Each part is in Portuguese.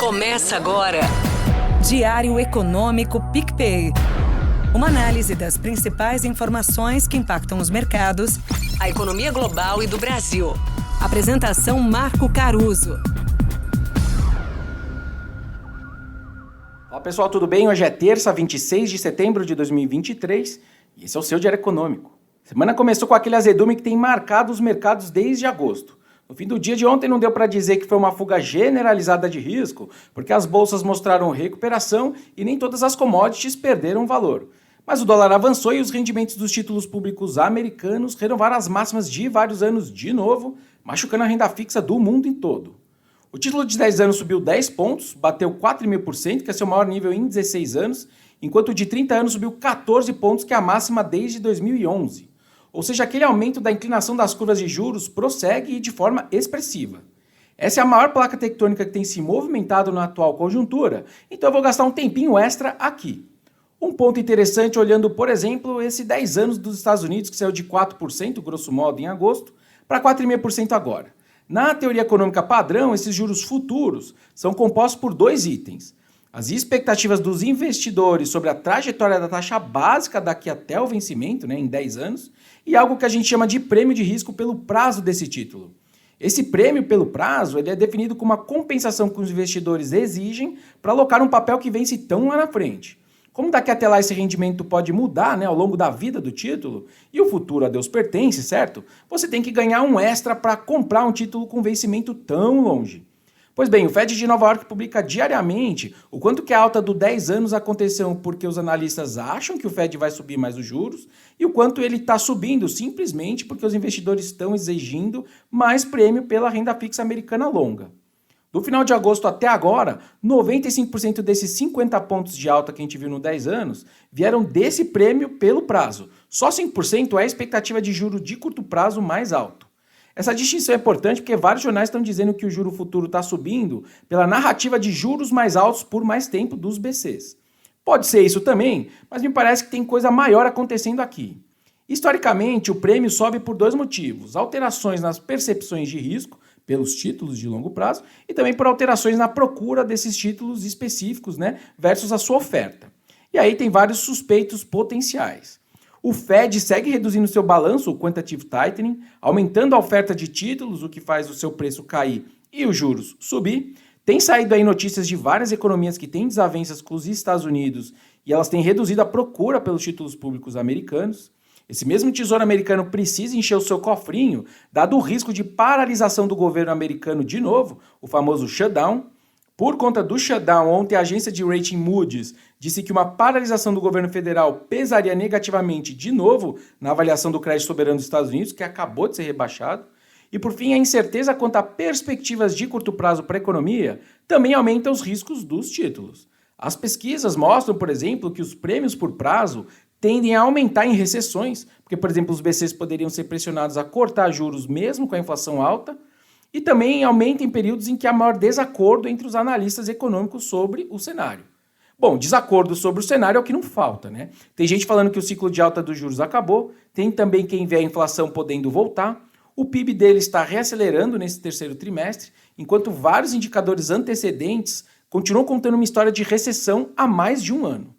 Começa agora. Diário Econômico PicPay. Uma análise das principais informações que impactam os mercados, A economia global e do Brasil. Apresentação Marco Caruso. Olá pessoal, tudo bem? Hoje é terça, 26 de setembro de 2023 e esse é o seu Diário Econômico. A semana começou com aquele azedume que tem marcado os mercados desde agosto. No fim do dia de ontem não deu para dizer que foi uma fuga generalizada de risco, porque as bolsas mostraram recuperação e nem todas as commodities perderam valor. Mas o dólar avançou e os rendimentos dos títulos públicos americanos renovaram as máximas de vários anos de novo, machucando a renda fixa do mundo em todo. O título de 10 anos subiu 10 pontos, bateu 4,5%, que é seu maior nível em 16 anos, enquanto o de 30 anos subiu 14 pontos, que é a máxima desde 2011. Ou seja, aquele aumento da inclinação das curvas de juros prossegue e de forma expressiva. Essa é a maior placa tectônica que tem se movimentado na atual conjuntura, então eu vou gastar um tempinho extra aqui. Um ponto interessante olhando, por exemplo, esse 10 anos dos Estados Unidos, que saiu de 4%, grosso modo, em agosto, para 4,5% agora. Na teoria econômica padrão, esses juros futuros são compostos por dois itens. As expectativas dos investidores sobre a trajetória da taxa básica daqui até o vencimento, em 10 anos, e algo que a gente chama de prêmio de risco pelo prazo desse título. Esse prêmio pelo prazo ele é definido como uma compensação que os investidores exigem para alocar um papel que vence tão lá na frente. Como daqui até lá esse rendimento pode mudar ao longo da vida do título, e o futuro a Deus pertence, certo? Você tem que ganhar um extra para comprar um título com vencimento tão longe. Pois bem, o Fed de Nova York publica diariamente o quanto que a alta do 10 anos aconteceu porque os analistas acham que o Fed vai subir mais os juros e o quanto ele está subindo simplesmente porque os investidores estão exigindo mais prêmio pela renda fixa americana longa. Do final de agosto até agora, 95% desses 50 pontos de alta que a gente viu no 10 anos vieram desse prêmio pelo prazo. Só 5% é a expectativa de juro de curto prazo mais alto. Essa distinção é importante porque vários jornais estão dizendo que o juro futuro está subindo pela narrativa de juros mais altos por mais tempo dos BCs. Pode ser isso também, mas me parece que tem coisa maior acontecendo aqui. Historicamente, o prêmio sobe por dois motivos: alterações nas percepções de risco pelos títulos de longo prazo e também por alterações na procura desses títulos específicos, versus a sua oferta. E aí tem vários suspeitos potenciais. O Fed segue reduzindo seu balanço, o quantitative tightening, aumentando a oferta de títulos, o que faz o seu preço cair e os juros subir. Tem saído aí notícias de várias economias que têm desavenças com os Estados Unidos e elas têm reduzido a procura pelos títulos públicos americanos. Esse mesmo Tesouro americano precisa encher o seu cofrinho, dado o risco de paralisação do governo americano de novo, o famoso shutdown. Por conta do shutdown, ontem a agência de rating Moody's disse que uma paralisação do governo federal pesaria negativamente de novo na avaliação do crédito soberano dos Estados Unidos, que acabou de ser rebaixado. E por fim, a incerteza quanto a perspectivas de curto prazo para a economia também aumenta os riscos dos títulos. As pesquisas mostram, por exemplo, que os prêmios por prazo tendem a aumentar em recessões, porque, por exemplo, os BCs poderiam ser pressionados a cortar juros mesmo com a inflação alta, e também aumenta em períodos em que há maior desacordo entre os analistas econômicos sobre o cenário. Bom, desacordo sobre o cenário é o que não falta, Tem gente falando que o ciclo de alta dos juros acabou, tem também quem vê a inflação podendo voltar, o PIB dele está reacelerando nesse terceiro trimestre, enquanto vários indicadores antecedentes continuam contando uma história de recessão há mais de um ano.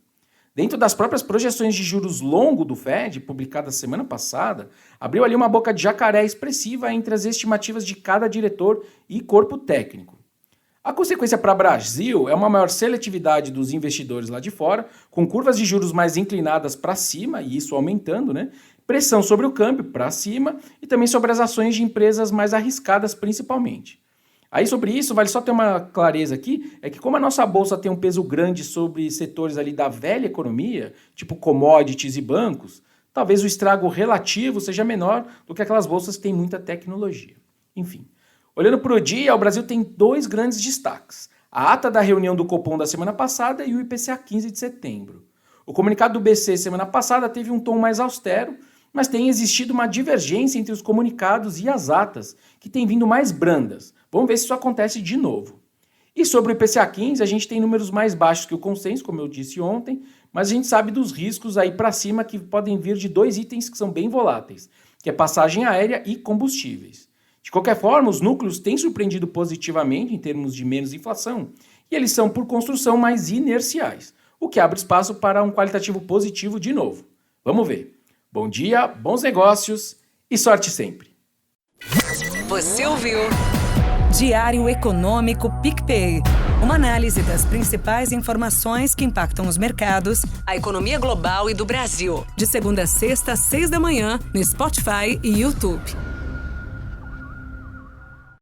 Dentro das próprias projeções de juros longo do Fed, publicadas semana passada, abriu ali uma boca de jacaré expressiva entre as estimativas de cada diretor e corpo técnico. A consequência para o Brasil é uma maior seletividade dos investidores lá de fora, com curvas de juros mais inclinadas para cima, e isso aumentando, pressão sobre o câmbio para cima e também sobre as ações de empresas mais arriscadas principalmente. Aí sobre isso, vale só ter uma clareza aqui, é que como a nossa bolsa tem um peso grande sobre setores ali da velha economia, tipo commodities e bancos, talvez o estrago relativo seja menor do que aquelas bolsas que têm muita tecnologia. Enfim, olhando para o dia, o Brasil tem dois grandes destaques: a ata da reunião do Copom da semana passada e o IPCA 15 de setembro. O comunicado do BC semana passada teve um tom mais austero, mas tem existido uma divergência entre os comunicados e as atas, que têm vindo mais brandas. Vamos ver se isso acontece de novo. E sobre o IPCA 15, a gente tem números mais baixos que o consenso, como eu disse ontem, mas a gente sabe dos riscos aí para cima que podem vir de dois itens que são bem voláteis, que é passagem aérea e combustíveis. De qualquer forma, os núcleos têm surpreendido positivamente em termos de menos inflação, e eles são, por construção, mais inerciais, o que abre espaço para um qualitativo positivo de novo. Vamos ver. Bom dia, bons negócios e sorte sempre. Você ouviu? Diário Econômico PicPay. Uma análise das principais informações que impactam os mercados, A economia global e do Brasil. de segunda a sexta, às 6 da manhã, no Spotify e YouTube.